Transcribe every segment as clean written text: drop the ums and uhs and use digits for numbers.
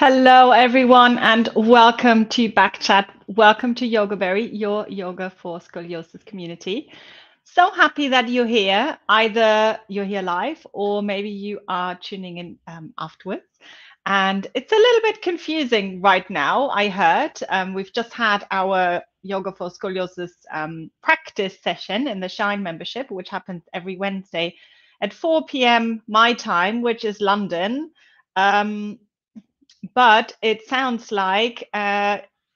Hello, everyone, and welcome to Backchat. Welcome to Yogaberry, your yoga for scoliosis community. So happy that you're here. Either you're here live or maybe you are tuning in afterwards. And it's a little bit confusing right now, I heard. We've just had our Yoga for Scoliosis practice session in the Shine membership, which happens every Wednesday at 4 p.m. my time, which is London. But it sounds like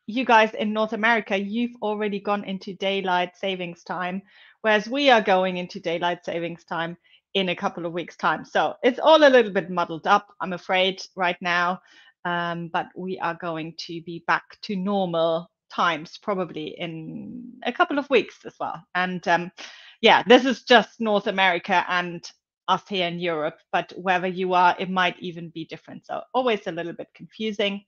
you guys in North America, you've already gone into daylight savings time, whereas we are going into daylight savings time in a couple of weeks' time. So it's all a little bit muddled up, I'm afraid, right now. But we are going to be back to normal times probably in a couple of weeks as well. And yeah, this is just North America and us here in Europe, but wherever you are, it might even be different. So always a little bit confusing.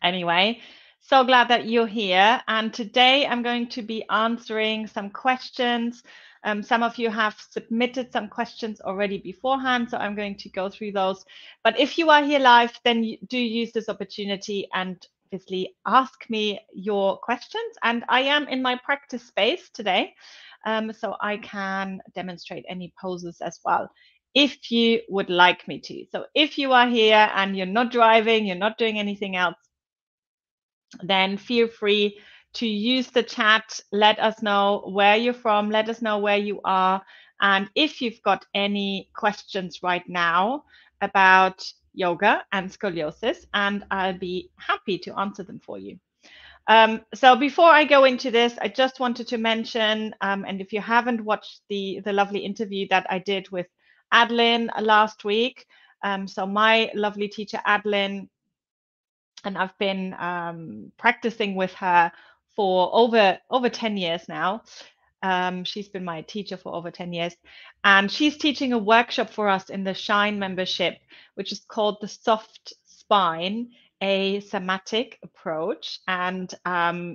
Anyway, so glad that you're here. And today I'm going to be answering some questions. Some of you have submitted some questions already beforehand, so I'm going to go through those. But if you are here live, then do use this opportunity and obviously ask me your questions. And I am in my practice space today, so I can demonstrate any poses as well if you would like me to. So if you are here and you're not driving, you're not doing anything else, then feel free to use the chat. Let us know where you're from. Let us know where you are. And if you've got any questions right now about yoga and scoliosis, and I'll be happy to answer them for you. So before I go into this, I just wanted to mention, and if you haven't watched the lovely interview that I did with Adeline last week, so my lovely teacher Adeline, and I've been practicing with her for over 10 years now. She's been my teacher for over 10 years, and she's teaching a workshop for us in the Shine membership, which is called the Soft Spine, a somatic approach. And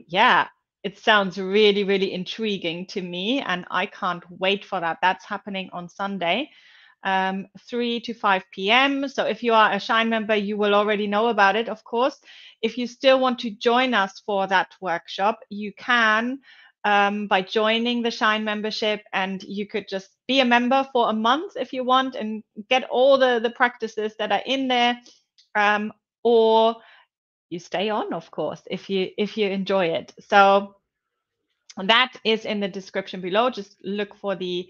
yeah, it sounds really, really intriguing to me, and I can't wait for that. That's happening on Sunday. 3 to 5 p.m. So if you are a Shine member, you will already know about it, of course. If you still want to join us for that workshop, you can by joining the Shine membership, and you could just be a member for a month if you want and get all the practices that are in there, or you stay on, of course, if you enjoy it. So that is in the description below. Just look for the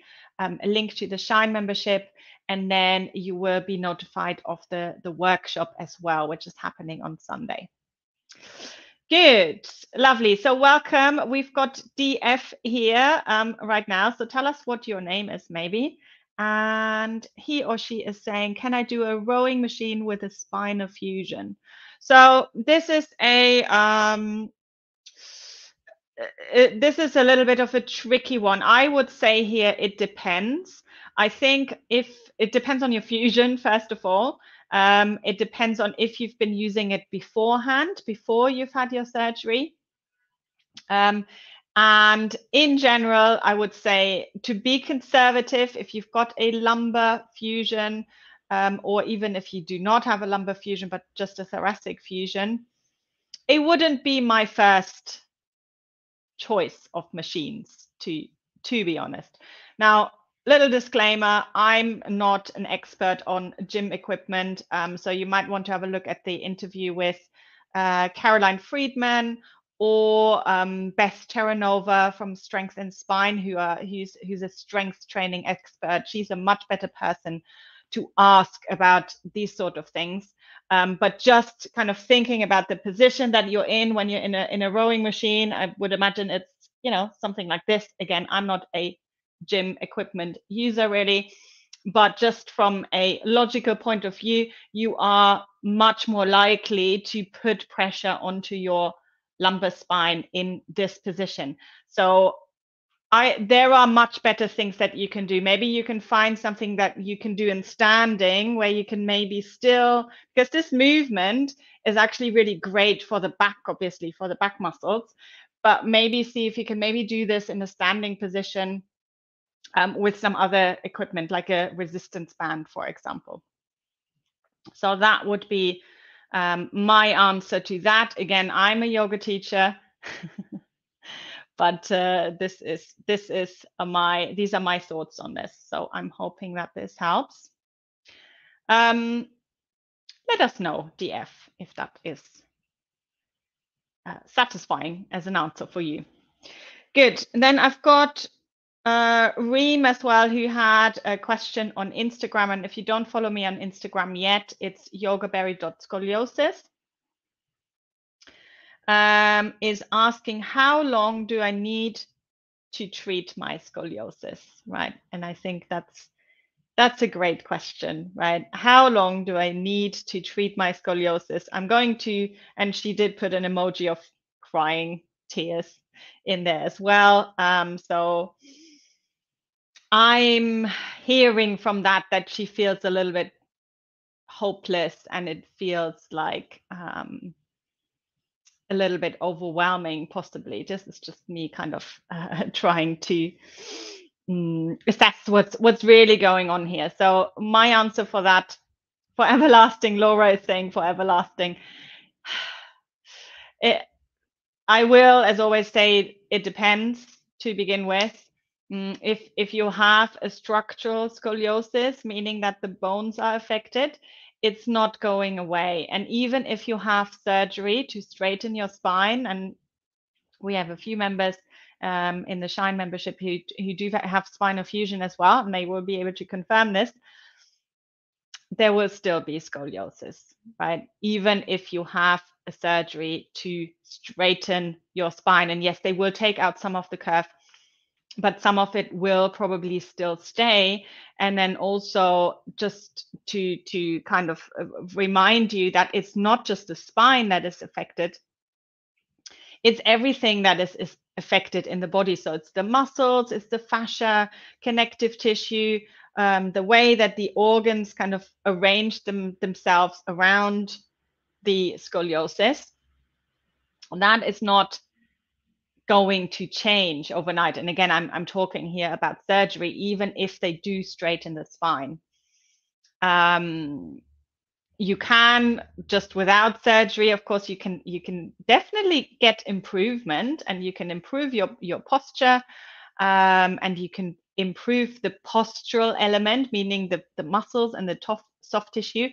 link to the Shine membership, and then you will be notified of the workshop as well, which is happening on Sunday. Good, lovely. So welcome. We've got DF here right now. So tell us what your name is, maybe. And he or she is saying, can I do a rowing machine with a spinal fusion? So this is a this is a little bit of a tricky one. I would say here it depends. I think if it depends on your fusion, first of all. It depends on if you've been using it beforehand, before you've had your surgery. And in general, I would say to be conservative, if you've got a lumbar fusion, or even if you do not have a lumbar fusion, but just a thoracic fusion, it wouldn't be my first choice of machines, to be honest. Now, little disclaimer, I'm not an expert on gym equipment, so you might want to have a look at the interview with Caroline Friedman or Beth Terranova from Strength and Spine, who's a strength training expert. She's a much better person to ask about these sort of things. But just kind of thinking about the position that you're in when you're in a rowing machine, I would imagine it's, you know, something like this. Again, I'm not a gym equipment user really, but just from a logical point of view, you are much more likely to put pressure onto your lumbar spine in this position. So there are much better things that you can do. Maybe you can find something that you can do in standing where you can maybe still, because this movement is actually really great for the back, obviously for the back muscles, but maybe see if you can maybe do this in a standing position with some other equipment like a resistance band, for example. So that would be My answer to that, again, I'm a yoga teacher, but these are my thoughts on this. So I'm hoping that this helps. Let us know, DF, if that is satisfying as an answer for you. Good. And then I've got Reem as well, who had a question on Instagram. And if you don't follow me on Instagram yet, it's yogaberry.scoliosis. Is asking, how long do I need to treat my scoliosis, right? And I think that's a great question, right? How long do I need to treat my scoliosis? I'm going to, and she did put an emoji of crying tears in there as well. So I'm hearing from that she feels a little bit hopeless, and it feels like a little bit overwhelming, possibly. This is just me kind of trying to assess what's really going on here. So my answer for that, for everlasting, Laura is saying for everlasting. I will, as always, say it depends to begin with. If you have a structural scoliosis, meaning that the bones are affected, it's not going away. And even if you have surgery to straighten your spine, and we have a few members in the Shine membership who do have spinal fusion as well, and they will be able to confirm this, there will still be scoliosis, right? Even if you have a surgery to straighten your spine. And yes, they will take out some of the curve, but some of it will probably still stay. And then also just to kind of remind you that it's not just the spine that is affected, it's everything that is affected in the body. So it's the muscles, it's the fascia, connective tissue, the way that the organs kind of arrange themselves around the scoliosis. That is not going to change overnight. And again, I'm talking here about surgery, even if they do straighten the spine. You can, just without surgery, of course, you can definitely get improvement, and you can improve your posture, and you can improve the postural element, meaning the muscles and the soft tissue,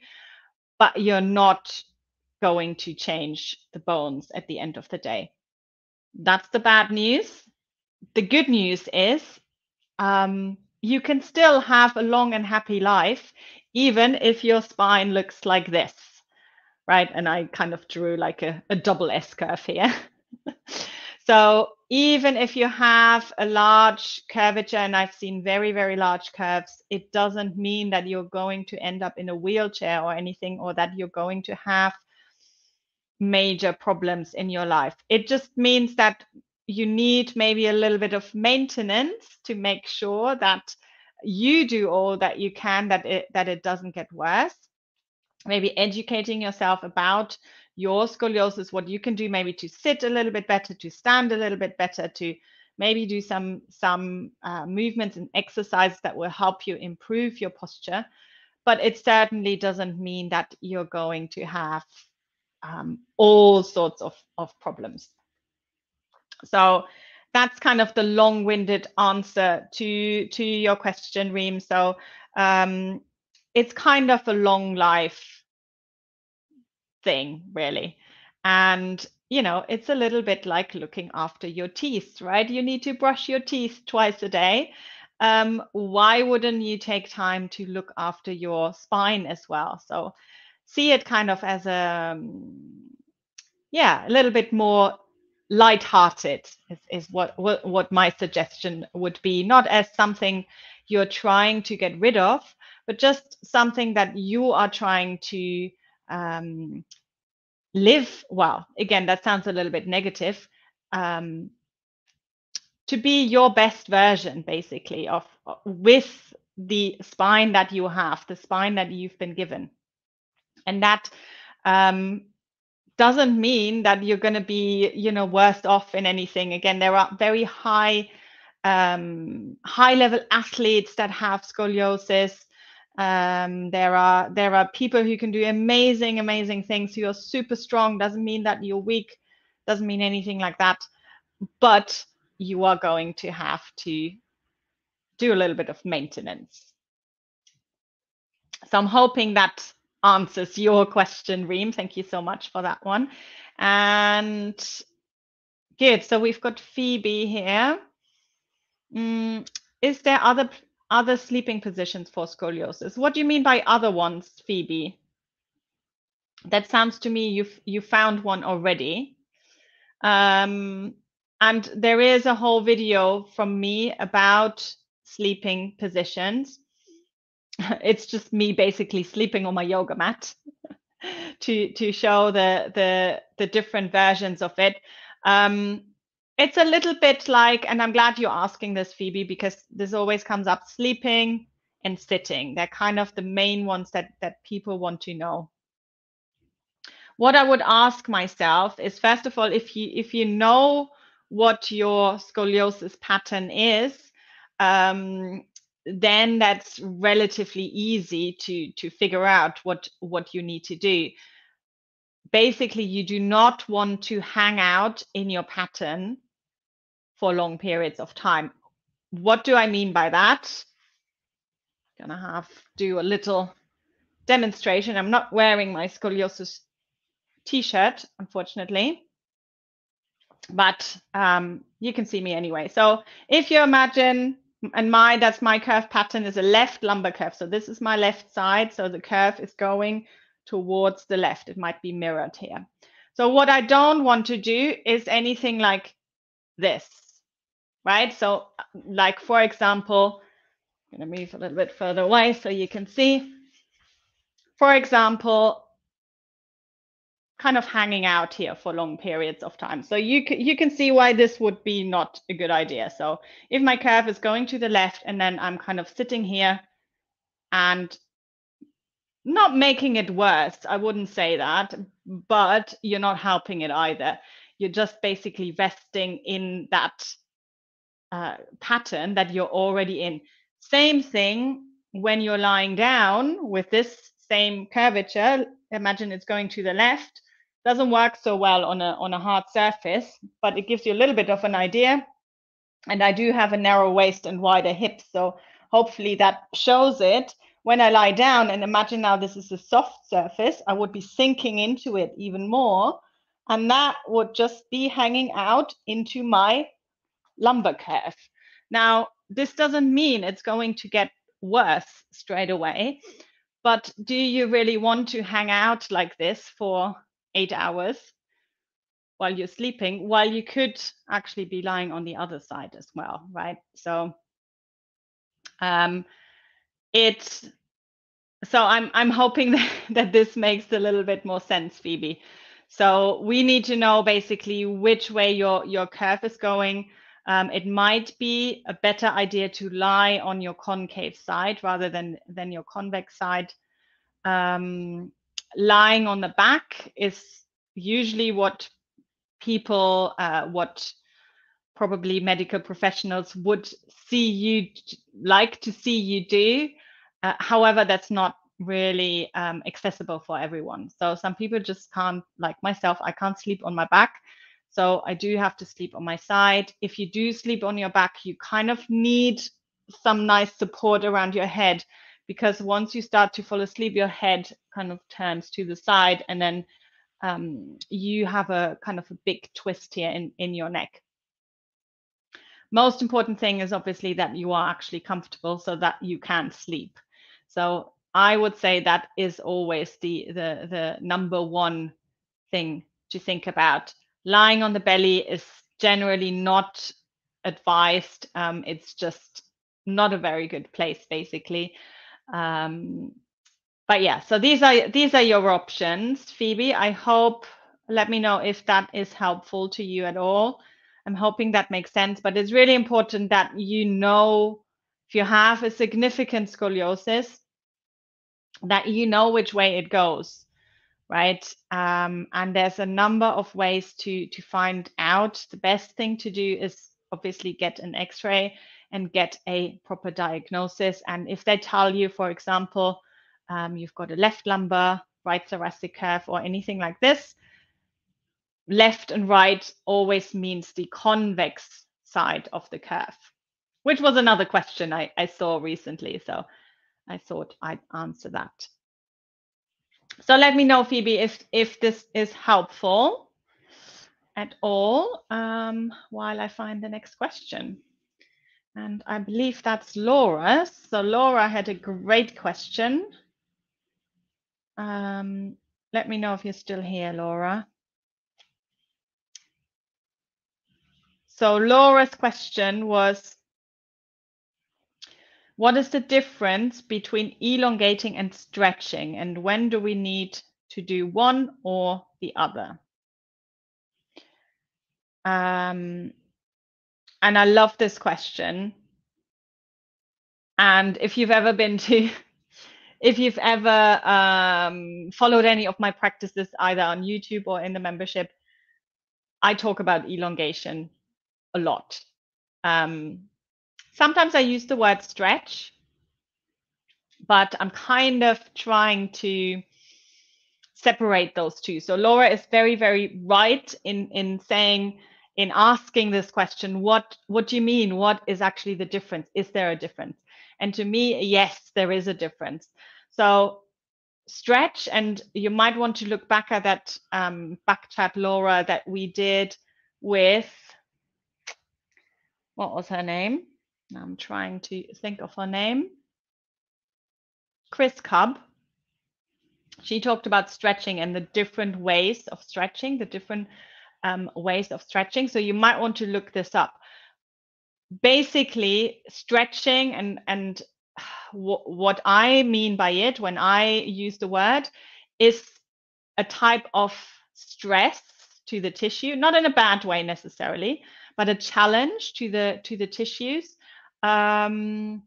but you're not going to change the bones at the end of the day. That's the bad news. The good news is you can still have a long and happy life, even if your spine looks like this, right? And I kind of drew like a double S curve here. So even if you have a large curvature, and I've seen very, very large curves, it doesn't mean that you're going to end up in a wheelchair or anything, or that you're going to have major problems in your life. It just means that you need maybe a little bit of maintenance to make sure that you do all that you can, that it doesn't get worse. Maybe educating yourself about your scoliosis, what you can do maybe to sit a little bit better, to stand a little bit better, to maybe do some movements and exercises that will help you improve your posture. But it certainly doesn't mean that you're going to have all sorts of problems. So that's kind of the long-winded answer to your question, Reem. So it's kind of a long life thing, really. And it's a little bit like looking after your teeth, right? You need to brush your teeth twice a day. Why wouldn't you take time to look after your spine as well? So see it kind of as a little bit more lighthearted is what my suggestion would be. Not as something you're trying to get rid of, but just something that you are trying to live well. Again, that sounds a little bit negative. To be your best version, basically, of with the spine that you have, the spine that you've been given. And that doesn't mean that you're going to be, worse off in anything. Again, there are very high level athletes that have scoliosis. There are people who can do amazing things who are super strong. Doesn't mean that you're weak, doesn't mean anything like that, but you are going to have to do a little bit of maintenance. So I'm hoping that answers your question, Reem. Thank you so much for that one. And good. So we've got Phoebe here. Is there other sleeping positions for scoliosis? What do you mean by other ones, Phoebe? That sounds to me you found one already. And there is a whole video from me about sleeping positions. It's just me basically sleeping on my yoga mat to show the different versions of it. It's a little bit like, and I'm glad you're asking this, Phoebe, because this always comes up, sleeping and sitting. They're kind of the main ones that people want to know. What I would ask myself is, first of all, if you know what your scoliosis pattern is, then that's relatively easy to figure out what you need to do. Basically, you do not want to hang out in your pattern for long periods of time. What do I mean by that? I'm gonna have to do a little demonstration. I'm not wearing my scoliosis t-shirt, unfortunately, but you can see me anyway. So if you imagine, and that's my curve pattern is a left lumbar curve. So this is my left side. So the curve is going towards the left. It might be mirrored here. So what I don't want to do is anything like this, right? So like, for example, I'm going to move a little bit further away so you can see. For example, kind of hanging out here for long periods of time. So you can see why this would be not a good idea. So if my curve is going to the left and then I'm kind of sitting here and not making it worse, I wouldn't say that, but you're not helping it either. You're just basically resting in that pattern that you're already in. Same thing when you're lying down with this same curvature. Imagine it's going to the left. Doesn't work so well on a hard surface, but it gives you a little bit of an idea. And I do have a narrow waist and wider hips, so hopefully that shows it. When I lie down, and imagine now this is a soft surface, I would be sinking into it even more, and that would just be hanging out into my lumbar curve. Now, this doesn't mean it's going to get worse straight away, but do you really want to hang out like this for 8 hours while you're sleeping, while you could actually be lying on the other side as well, right? So I'm hoping that this makes a little bit more sense, Phoebe. So we need to know basically which way your curve is going. It might be a better idea to lie on your concave side rather than your convex side. Lying on the back is usually what people, what probably medical professionals would like to see you do. However, that's not really accessible for everyone. So some people just can't, like myself, I can't sleep on my back. So I do have to sleep on my side. If you do sleep on your back, you kind of need some nice support around your head, because once you start to fall asleep, your head kind of turns to the side, and then you have a kind of a big twist here in your neck. Most important thing is obviously that you are actually comfortable so that you can sleep. So I would say that is always the number one thing to think about. Lying on the belly is generally not advised. It's just not a very good place, basically. But yeah, so these are your options, Phoebe. I hope, let me know if that is helpful to you at all. I'm hoping that makes sense, but it's really important that you know, if you have a significant scoliosis, that you know which way it goes, right? And there's a number of ways to find out. The best thing to do is obviously get an X-ray. and get a proper diagnosis. And if they tell you, for example, you've got a left lumbar, right thoracic curve, or anything like this, left and right always means the convex side of the curve, which was another question I saw recently. So I thought I'd answer that. So let me know, Phoebe, if this is helpful at all, while I find the next question. And I believe that's Laura. So Laura had a great question. Let me know if you're still here, Laura. So Laura's question was, what is the difference between elongating and stretching, and when do we need to do one or the other? And I love this question. And if you've ever been to, if you've ever followed any of my practices, either on YouTube or in the membership, I talk about elongation a lot. Sometimes I use the word stretch, but I'm kind of trying to separate those two. So Laura is very, very right in saying, in asking this question, what do you mean? What is actually the difference? Is there a difference? And to me, yes, there is a difference. So stretch, and you might want to look back at that back chat, Laura, that we did with, what was her name? I'm trying to think of her name. Chris Cubb. She talked about stretching and the different ways of stretching, the different ways of stretching. So you might want to look this up. Basically, stretching and what I mean by it when I use the word is a type of stress to the tissue, not in a bad way necessarily, but a challenge to the tissues, and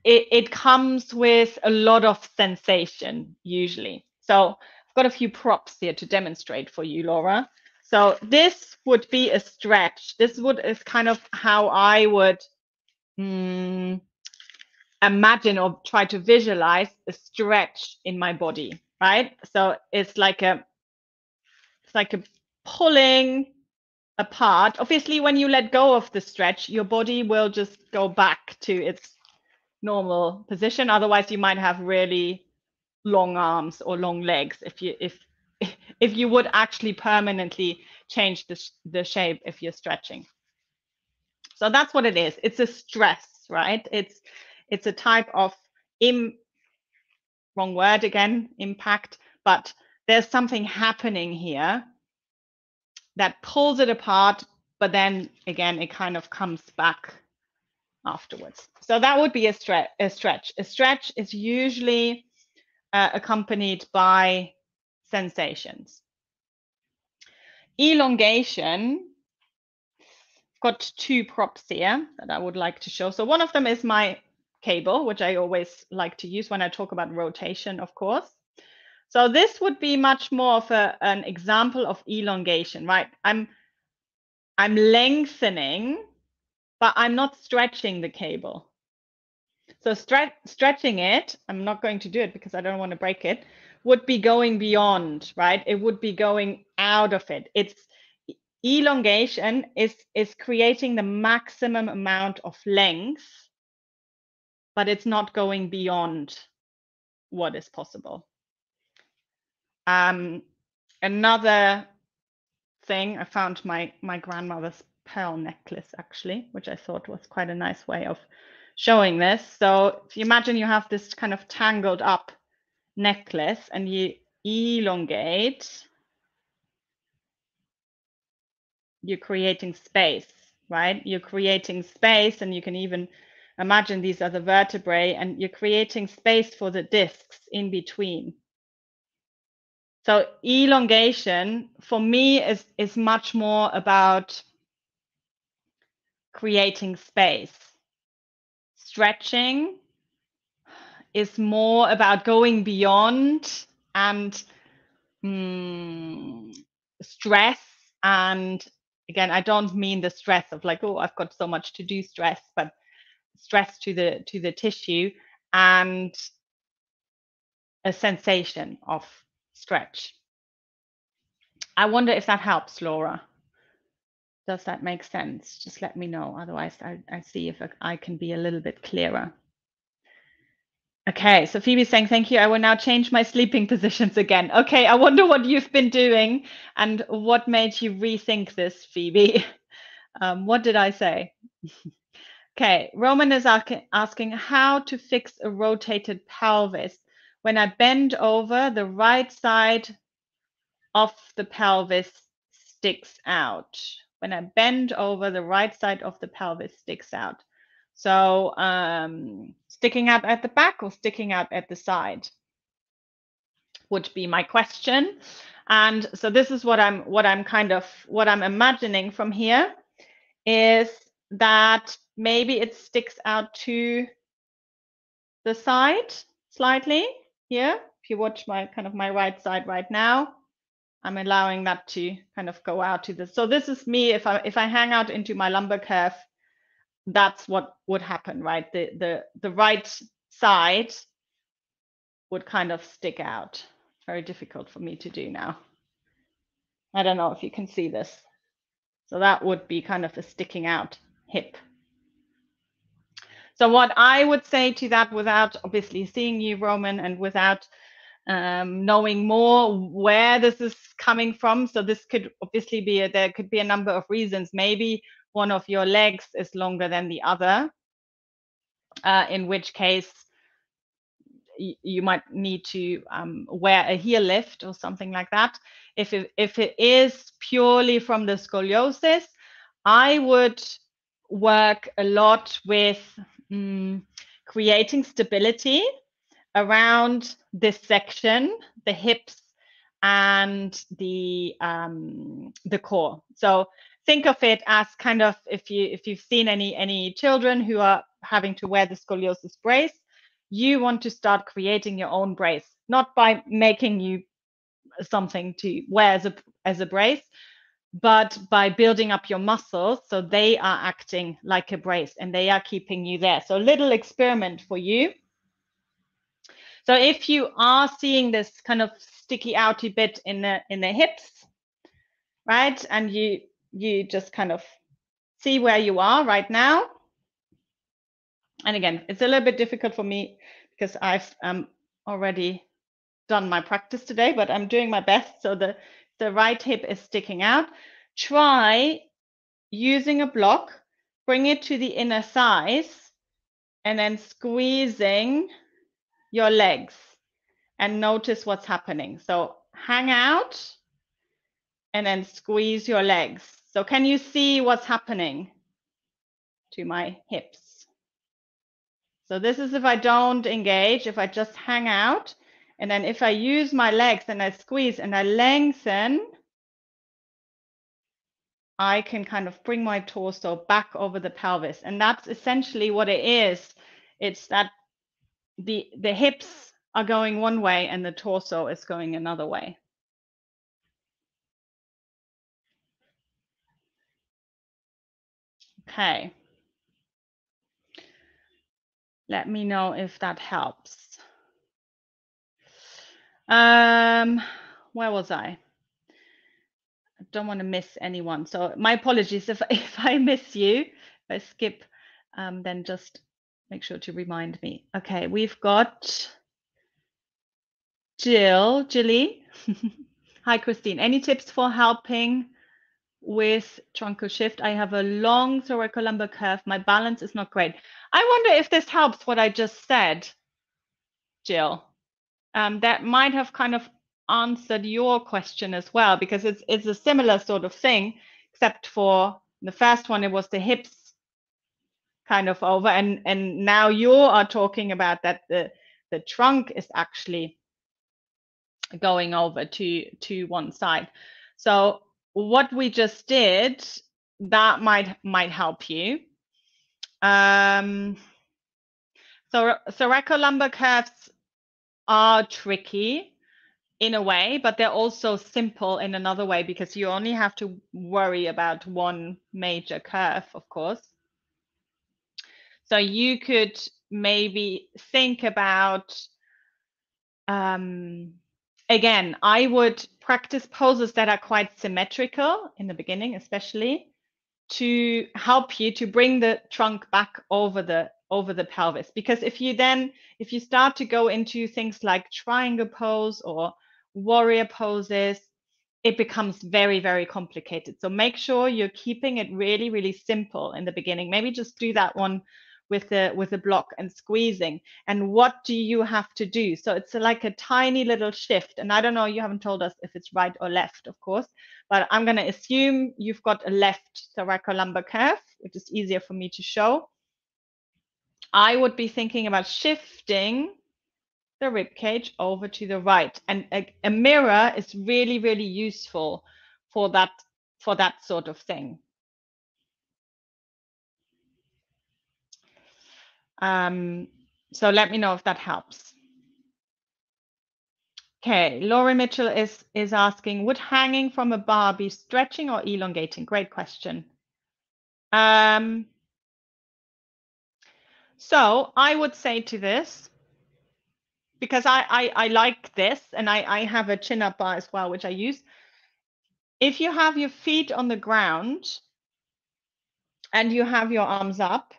it comes with a lot of sensation usually. So I've got a few props here to demonstrate for you, Laura. So this would be a stretch. This is kind of how I would imagine or try to visualize a stretch in my body, right? So it's like a pulling apart. Obviously, when you let go of the stretch, your body will just go back to its normal position. Otherwise, you might have really long arms or long legs if you would actually permanently change the shape if you're stretching. So that's what it is. It's a stress, right? It's a type of wrong word again, impact, but there's something happening here that pulls it apart, but then again, it kind of comes back afterwards. So that would be a stretch. A stretch is usually accompanied by sensations. Elongation, I've got two props here that I would like to show. So one of them is my cable, which I always like to use when I talk about rotation, of course. So this would be much more of an example of elongation, right? I'm lengthening, but I'm not stretching the cable. So stretching it, I'm not going to do it because I don't want to break it, would be going beyond, right? It would be going out of it. It's elongation is creating the maximum amount of length, but it's not going beyond what is possible. Another thing, I found my grandmother's pearl necklace actually, which I thought was quite a nice way of showing this. So if you imagine you have this kind of tangled up necklace and you elongate, you're creating space, right? You're creating space, and you can even imagine these are the vertebrae, and you're creating space for the discs in between. So elongation for me is much more about creating space. Stretching is more about going beyond and stress and again, I don't mean the stress of like, oh, I've got so much to do stress, but stress to the tissue and a sensation of stretch. I wonder if that helps, Laura. Does that make sense? Just let me know. Otherwise, I see if I can be a little bit clearer. Okay, so Phoebe's saying, thank you. I will now change my sleeping positions again. Okay, I wonder what you've been doing and what made you rethink this, Phoebe. What did I say? Okay, Roman is asking how to fix a rotated pelvis. When I bend over, the right side of the pelvis sticks out. When I bend over, the right side of the pelvis sticks out. So sticking out at the back or sticking out at the side would be my question. And so this is what I'm imagining from here is that maybe it sticks out to the side slightly here. If you watch my my right side right now, I'm allowing that to kind of go out to this. So this is me. If I hang out into my lumbar curve, that's what would happen, right? The right side would kind of stick out. Very difficult for me to do now. I don't know if you can see this. So that would be kind of a sticking out hip. So what I would say to that, without obviously seeing you, Roman, and without knowing more where this is coming from, so this could obviously be there could be a number of reasons. Maybe one of your legs is longer than the other, in which case you might need to wear a heel lift or something like that. If it is purely from the scoliosis, I would work a lot with creating stability around this section, the hips and the core. So think of it as kind of, if you've seen any children who are having to wear the scoliosis brace, you want to start creating your own brace, not by making you something to wear as a brace, but by building up your muscles so they are acting like a brace and they are keeping you there. So a little experiment for you. So if you are seeing this kind of sticky outy bit in the hips, right, and you just kind of see where you are right now. And again, it's a little bit difficult for me because I've already done my practice today, but I'm doing my best. So the right hip is sticking out. Try using a block, bring it to the inner thighs, and then squeezing your legs and notice what's happening. So hang out and then squeeze your legs. So can you see what's happening to my hips? So this is if I don't engage, if I just hang out, and then if I use my legs and I squeeze and I lengthen, I can kind of bring my torso back over the pelvis. And that's essentially what it is. It's that the hips are going one way and the torso is going another way. Okay. Let me know if that helps. Where was I? I don't want to miss anyone. So my apologies if I miss you. If I skip, then just make sure to remind me. Okay, we've got Jilly. Hi, Christine. Any tips for helping with truncal shift? I have a long thoracolumbar curve. My balance is not great. I wonder if this helps what I just said, Jill. That might have kind of answered your question as well, because it's a similar sort of thing, except for the first one, it was the hips kind of over, and now you are talking about that the trunk is actually going over to one side. So what we just did, that might help you. So thoracolumbar curves are tricky in a way, but they're also simple in another way because you only have to worry about one major curve, of course. So you could maybe think about, again, I would practice poses that are quite symmetrical in the beginning, especially to help you to bring the trunk back over the pelvis. Because if you start to go into things like triangle pose or warrior poses, it becomes very, very complicated. So make sure you're keeping it really, really simple in the beginning. Maybe just do that one with the block and squeezing. And what do you have to do? So it's like a tiny little shift. And I don't know, you haven't told us if it's right or left, of course, but I'm going to assume you've got a left thoracolumbar curve, which is easier for me to show. I would be thinking about shifting the rib cage over to the right. And a mirror is really, really useful for that sort of thing. So let me know if that helps. Okay, Laura Mitchell is asking, would hanging from a bar be stretching or elongating? Great question. So I would say to this, because I like this, and I have a chin-up bar as well, which I use. If you have your feet on the ground and you have your arms up,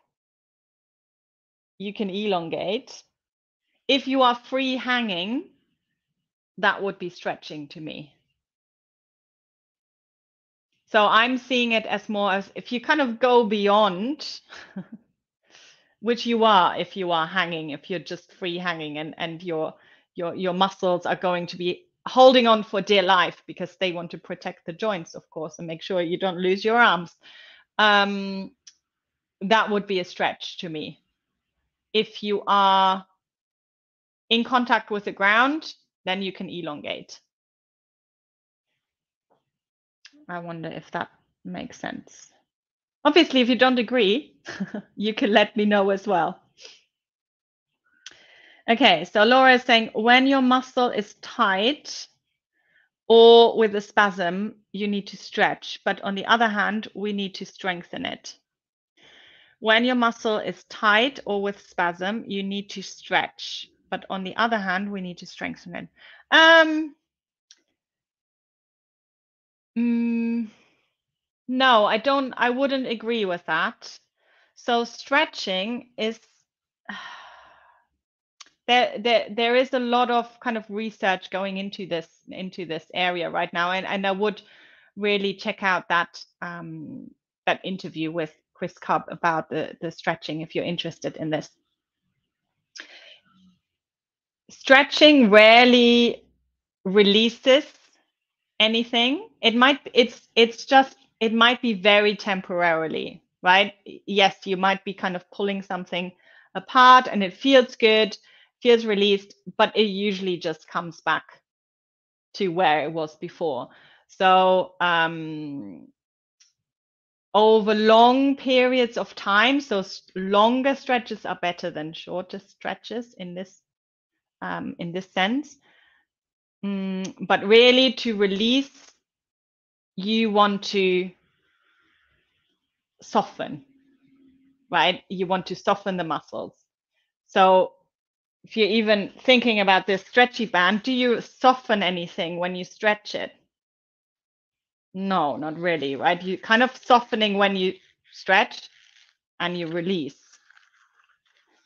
you can elongate. If you are free hanging, that would be stretching to me. So I'm seeing it as more as if you kind of go beyond, which you are if you are hanging, if you're just free hanging and your muscles are going to be holding on for dear life because they want to protect the joints, of course, and make sure you don't lose your arms. That would be a stretch to me. If you are in contact with the ground, then you can elongate. I wonder if that makes sense. Obviously, if you don't agree, you can let me know as well. Okay, so Laura is saying, when your muscle is tight or with a spasm, you need to stretch. But on the other hand, we need to strengthen it. When your muscle is tight or with spasm, you need to stretch. But on the other hand, we need to strengthen it. No, I wouldn't agree with that. So stretching is there is a lot of kind of research going into this area right now, and I would really check out that that interview with Chris Cobb about the stretching if you're interested in this. Stretching rarely releases anything. It might be very temporarily, right? Yes, you might be kind of pulling something apart and it feels good, feels released, but it usually just comes back to where it was before. So over long periods of time, so longer stretches are better than shorter stretches in this sense. But really, to release, you want to soften, right? You want to soften the muscles. So if you're even thinking about this stretchy band, do you soften anything when you stretch it? No, not really, right? You kind of softening when you stretch and you release.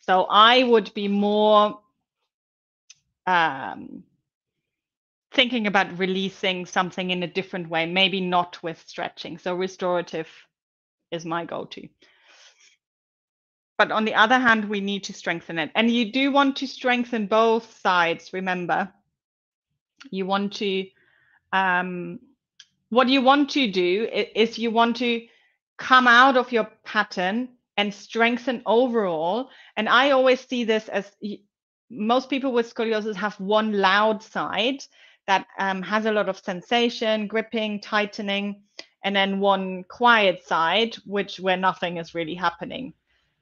So I would be more thinking about releasing something in a different way, maybe not with stretching. So restorative is my go-to. But on the other hand, we need to strengthen it. And you do want to strengthen both sides, remember. You want to, what you want to do is you want to come out of your pattern and strengthen overall. And I always see this as most people with scoliosis have one loud side that has a lot of sensation, gripping, tightening, and then one quiet side, where nothing is really happening.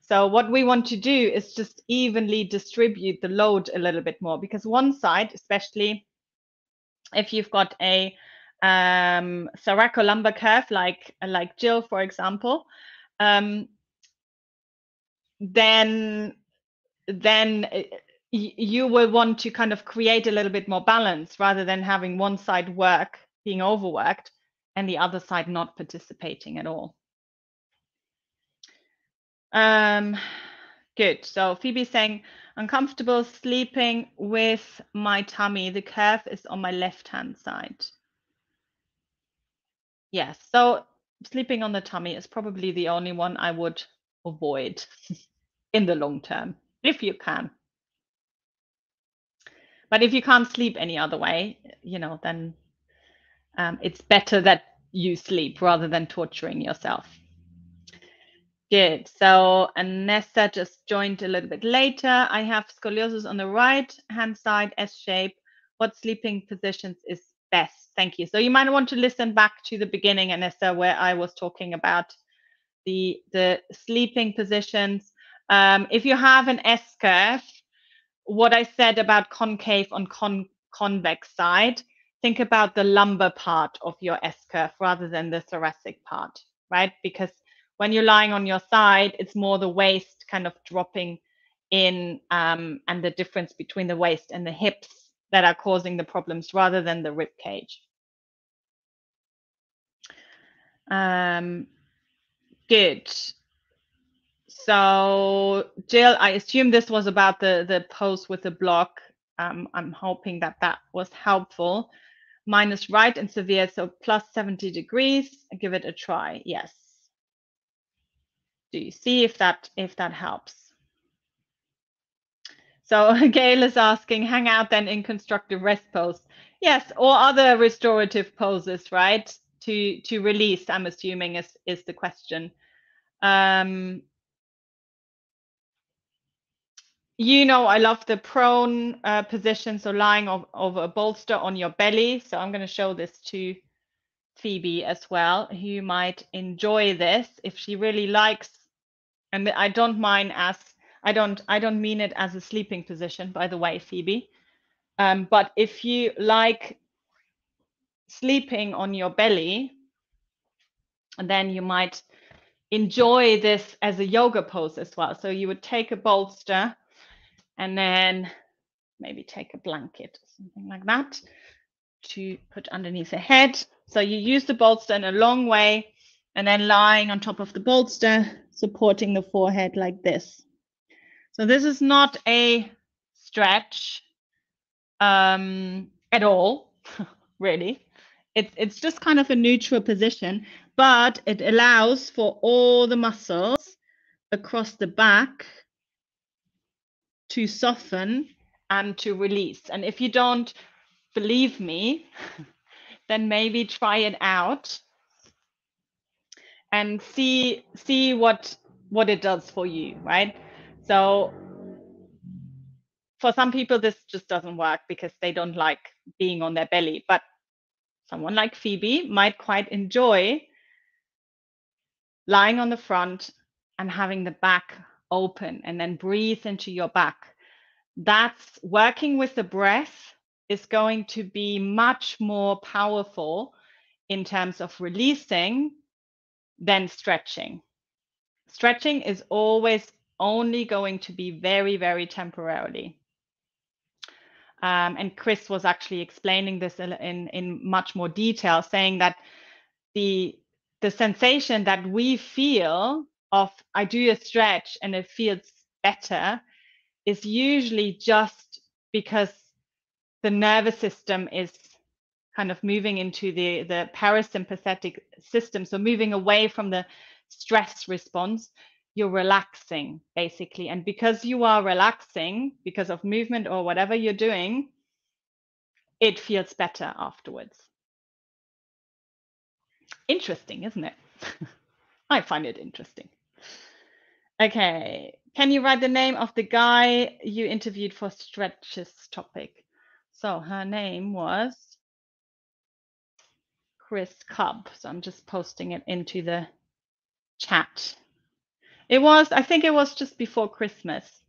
So what we want to do is just evenly distribute the load a little bit more, because one side, especially If you've got a thoracolumbar curve, like Jill, for example, then you will want to kind of create a little bit more balance rather than having one side being overworked and the other side not participating at all. Good. So Phoebe's saying, uncomfortable sleeping with my tummy. The curve is on my left-hand side. Yes. So sleeping on the tummy is probably the only one I would avoid in the long term, if you can. But if you can't sleep any other way, then it's better that you sleep rather than torturing yourself. Good. So Anessa just joined a little bit later. I have scoliosis on the right hand side, S shape. What sleeping positions is best? Thank you. So you might want to listen back to the beginning, Anessa, where I was talking about the sleeping positions. If you have an S curve, what I said about concave on convex side, think about the lumbar part of your S curve rather than the thoracic part, right? Because when you're lying on your side, it's more the waist kind of dropping in, and the difference between the waist and the hips that are causing the problems rather than the rib cage. Good. So Jill, I assume this was about the pose with the block. I'm hoping that was helpful. Mine is right and severe, so plus 70 degrees. Give it a try. Yes. Do you see if that helps? So Gail is asking, hang out then in constructive rest pose. Yes, or other restorative poses, right? To release, I'm assuming is the question. I love the prone position, so lying over a bolster on your belly. So I'm going to show this to Phoebe as well, who might enjoy this if she really likes. And I don't mind I don't mean it as a sleeping position, by the way, Phoebe. But if you like sleeping on your belly, then you might enjoy this as a yoga pose as well. So you would take a bolster and then maybe take a blanket or something like that to put underneath the head. So you use the bolster in a long way and then lying on top of the bolster, supporting the forehead like this. So this is not a stretch at all, really. It's just kind of a neutral position, but it allows for all the muscles across the back to soften and to release. And if you don't believe me, then maybe try it out and see what it does for you, right? So for some people this just doesn't work because they don't like being on their belly, but someone like Phoebe might quite enjoy lying on the front and having the back open and then breathe into your back. That's working with the breath is going to be much more powerful in terms of releasing than stretching. Stretching is always only going to be very, very temporarily. And Chris was actually explaining this in much more detail, saying that the sensation that we feel of I do a stretch and it feels better is usually just because the nervous system is kind of moving into the parasympathetic system, so moving away from the stress response. You're relaxing basically, and because you are relaxing because of movement or whatever you're doing, it feels better afterwards. Interesting, isn't it? I find it interesting. Okay, can you write the name of the guy you interviewed for stretches topic? So her name was Chris Cobb. So I'm just posting it into the chat. I think it was just before Christmas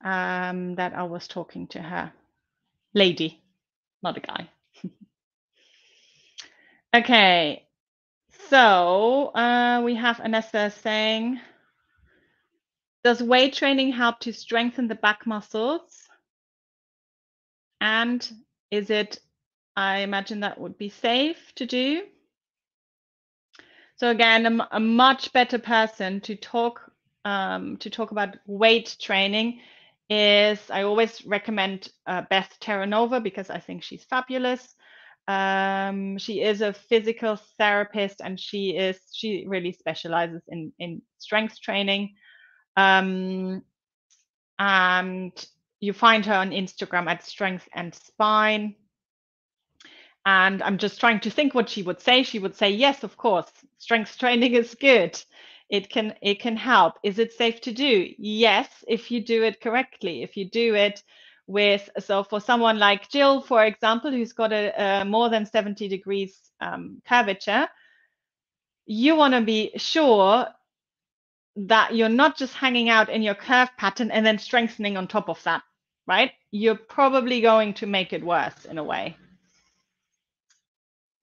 that I was talking to her. Lady, not a guy. Okay, so we have Anessa saying, does weight training help to strengthen the back muscles? And is it, I imagine that would be safe to do. So again, a much better person to talk about weight training is, I always recommend Beth Terranova, because I think she's fabulous. She is a physical therapist, and she really specializes in strength training. And you find her on Instagram at Strength and Spine. And I'm just trying to think what she would say. She would say, yes, of course, strength training is good. It can help. Is it safe to do? Yes, if you do it correctly. If you do it with, so for someone like Jill, for example, who's got a more than 70 degrees curvature, you want to be sure that you're not just hanging out in your curve pattern and then strengthening on top of that, right? You're probably going to make it worse in a way.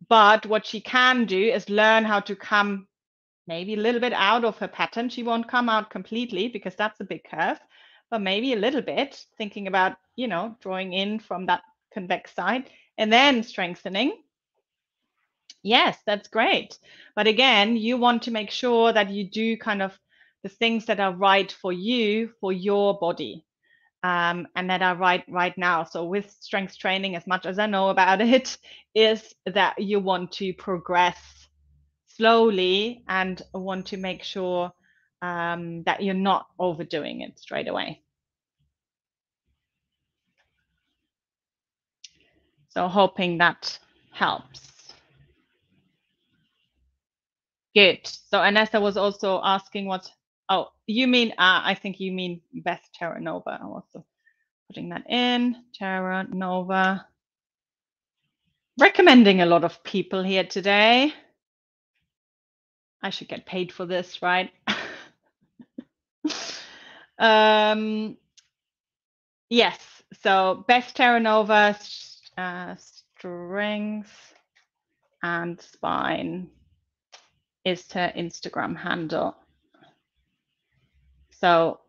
But what she can do is learn how to come maybe a little bit out of her pattern. She won't come out completely because that's a big curve, but maybe a little bit, thinking about, drawing in from that convex side and then strengthening. Yes, that's great. But again, you want to make sure that you do kind of the things that are right for you, for your body. And that are right now. So with strength training, as much as I know about it, is that you want to progress slowly and want to make sure that you're not overdoing it straight away. So hoping that helps. Good. So Anessa was also asking what, oh, you mean, I think you mean Beth Terranova. I'm also putting that in, Terranova. Recommending a lot of people here today. I should get paid for this, right? Yes, so Beth Terranova, Strength and Spine is her Instagram handle. So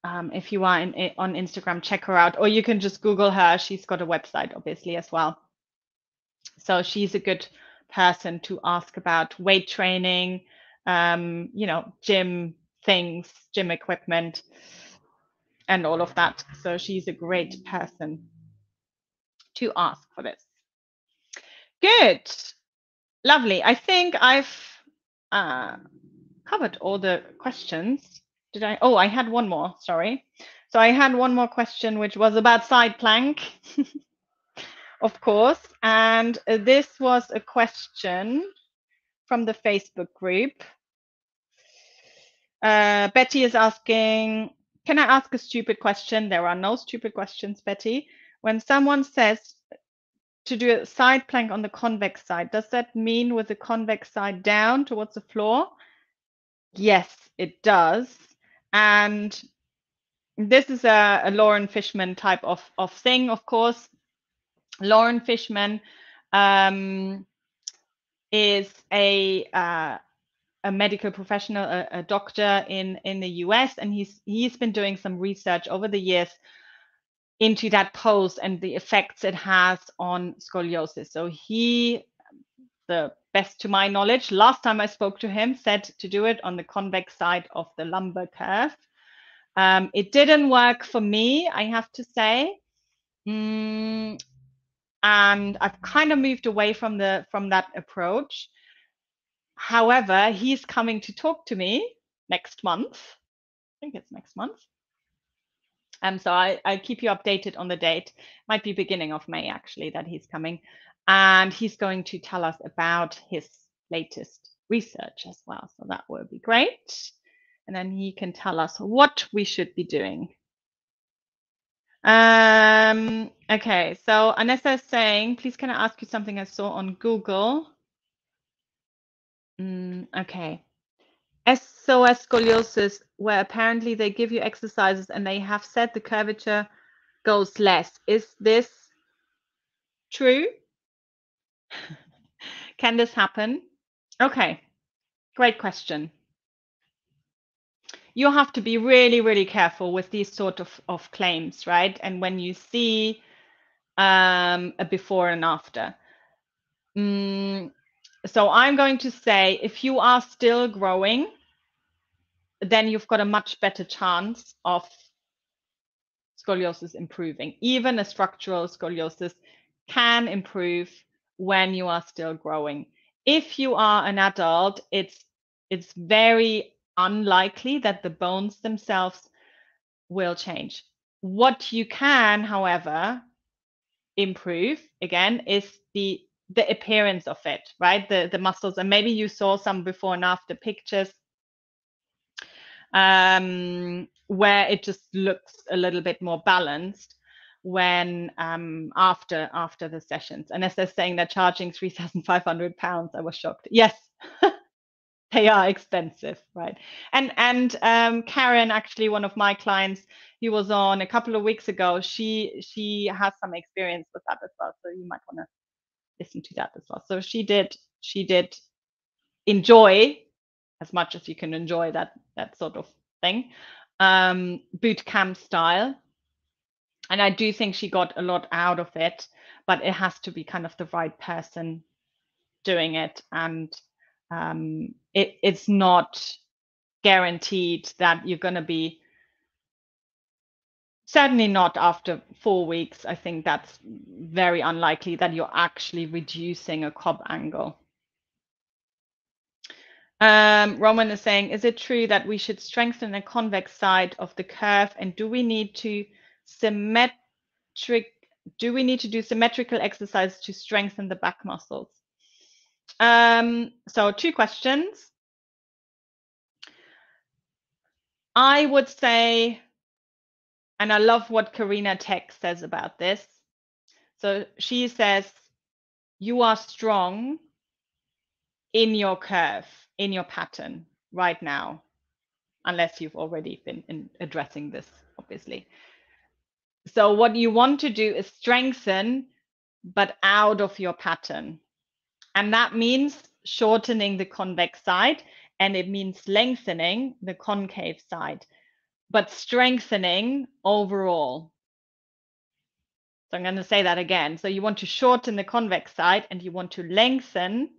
if you are on Instagram, check her out, or you can just Google her. She's got a website, obviously, as well. So she's a good person to ask about weight training, gym things, gym equipment, and all of that. So she's a great person to ask for this. Good. Lovely. I think I've covered all the questions. Did I? Oh, I had one more. Sorry. So I had one more question, which was about side plank, of course. And this was a question from the Facebook group. Betty is asking, can I ask a stupid question? There are no stupid questions, Betty. When someone says to do a side plank on the convex side, does that mean with the convex side down towards the floor? Yes, it does. And this is a Lauren Fishman type of thing, of course. Lauren Fishman is a medical professional, a doctor in the US, and he's been doing some research over the years into that pose and the effects it has on scoliosis. So he, the best to my knowledge, last time I spoke to him, said to do it on the convex side of the lumbar curve. It didn't work for me, I have to say. And I've kind of moved away from that approach. However, he's coming to talk to me next month. I think it's next month. So I keep you updated on the date. Might be beginning of May, actually, that he's coming. And he's going to tell us about his latest research as well. So that will be great. And then he can tell us what we should be doing. Okay, so Anessa is saying, please can I ask you something I saw on Google? Okay. SOS scoliosis, where apparently they give you exercises and they have said the curvature goes less. Is this True. Can this happen? Okay, great question. You have to be really, really careful with these sort of claims, right? And when you see a before and after. So I'm going to say if you are still growing, then you've got a much better chance of scoliosis improving. Even a structural scoliosis can improve when you are still growing. If you are an adult, it's very unlikely that the bones themselves will change. What you can, however, improve again is the appearance of it, right? The muscles, and maybe you saw some before and after pictures where it just looks a little bit more balanced when after the sessions. And as they're saying they're charging £3,500, I was shocked. Yes, they are expensive, right? And Karen, actually one of my clients, he was on a couple of weeks ago. She has some experience with that as well, so you might want to listen to that as well. So she did enjoy as much as you can enjoy that sort of thing, boot camp style. And I do think she got a lot out of it, but it has to be kind of the right person doing it. And it's not guaranteed that you're going to be, certainly not after 4 weeks. I think that's very unlikely that you're actually reducing a cob angle. Roman is saying, is it true that we should strengthen the convex side of the curve, and do we need to do symmetrical exercise to strengthen the back muscles? So 2 questions. I would say, and I love what Karina Tech says about this. So she says, you are strong in your curve, in your pattern right now, unless you've already been addressing this, obviously. So what you want to do is strengthen, but out of your pattern. And that means shortening the convex side, and it means lengthening the concave side, but strengthening overall. So I'm going to say that again. So you want to shorten the convex side, and you want to lengthen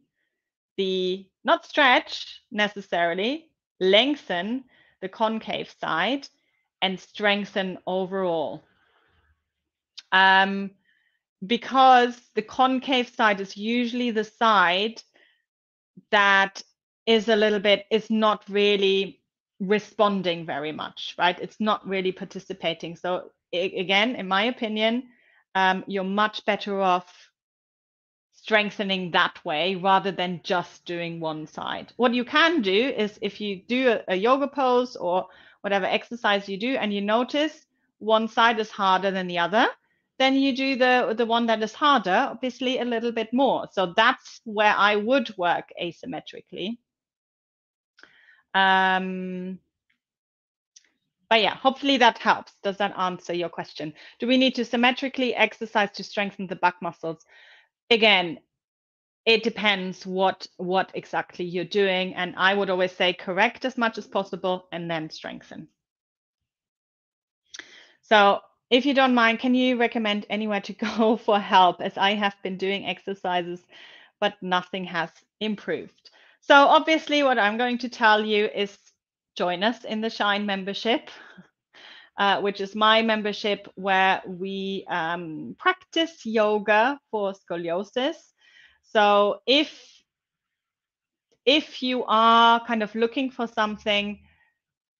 not stretch necessarily, lengthen the concave side and strengthen overall. Because the concave side is usually the side that is not really responding very much, right? It's not really participating. So again, in my opinion, you're much better off strengthening that way rather than just doing one side. What you can do is, if you do a yoga pose or whatever exercise you do and you notice one side is harder than the other, then you do the one that is harder, obviously a little bit more. So that's where I would work asymmetrically. But yeah, hopefully that helps. Does that answer your question? Do we need to symmetrically exercise to strengthen the back muscles? Again, it depends what exactly you're doing. And I would always say correct as much as possible and then strengthen. So if you don't mind, can you recommend anywhere to go for help, as I have been doing exercises, but nothing has improved? So obviously what I'm going to tell you is join us in the Shine membership, which is my membership where we practice yoga for scoliosis. So if you are kind of looking for something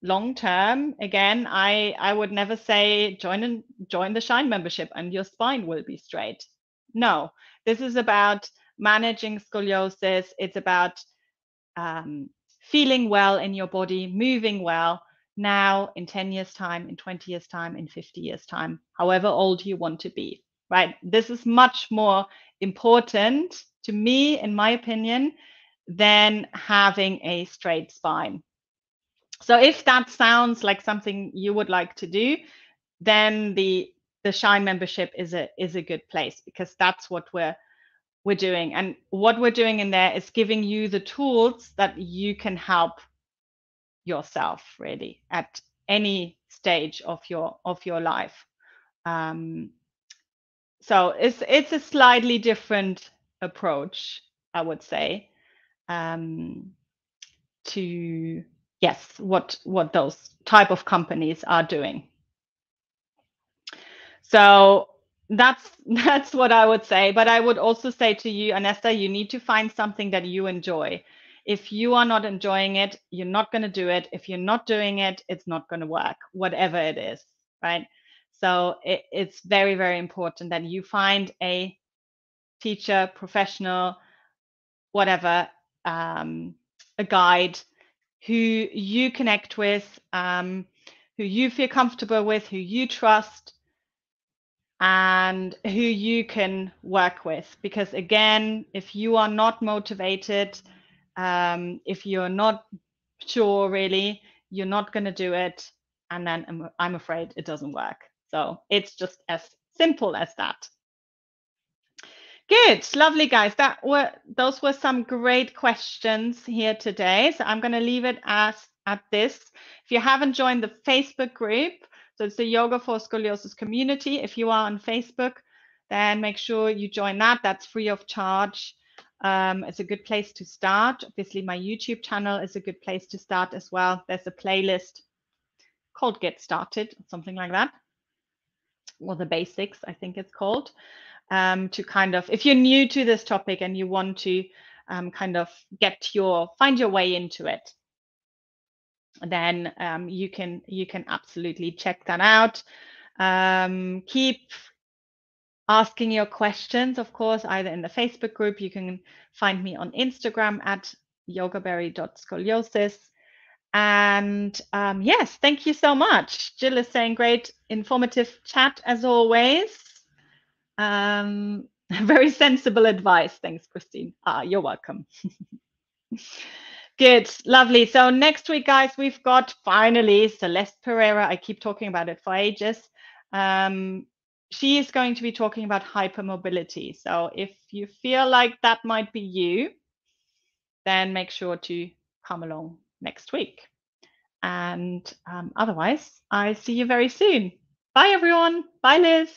long term, again, I would never say join the Shine membership and your spine will be straight. No, this is about managing scoliosis. It's about feeling well in your body, moving well now, in 10 years time, in 20 years time, in 50 years time, however old you want to be, right? This is much more important to me, in my opinion, than having a straight spine. So if that sounds like something you would like to do, then the the Shine membership is a good place, because that's what we're doing. And what we're doing in there is giving you the tools that you can help yourself really at any stage of your life. So it's a slightly different approach, I would say, to yes, what those type of companies are doing. So that's what I would say. But I would also say to you, Anesta, you need to find something that you enjoy. If you are not enjoying it, you're not going to do it. If you're not doing it, it's not going to work, whatever it is, right? So it's very, very important that you find a teacher, professional, whatever, a guide who you connect with, who you feel comfortable with, who you trust, and who you can work with. Because again, if you are not motivated, if you're not sure really, you're not going to do it. And then I'm afraid it doesn't work. So it's just as simple as that. Good, lovely guys. Those were some great questions here today. So I'm going to leave it at this. If you haven't joined the Facebook group, so it's the Yoga for Scoliosis community. If you are on Facebook, then make sure you join that. That's free of charge. It's a good place to start. Obviously, my YouTube channel is a good place to start as well. There's a playlist called Get Started, something like that, or the basics, I think it's called. To kind of, if you're new to this topic and you want to kind of find your way into it, then you can absolutely check that out. Keep asking your questions, of course, either in the Facebook group. You can find me on Instagram at jaureguiberry.scoliosis. And yes, thank you so much. Jill is saying great, informative chat as always. Very sensible advice. Thanks, Christine. You're welcome. Good, lovely. So next week, guys, we've got finally Celeste Pereira. I keep talking about it for ages. She is going to be talking about hypermobility. So if you feel like that might be you, then make sure to come along next week. And otherwise, I see you very soon. Bye, everyone. Bye, Liz.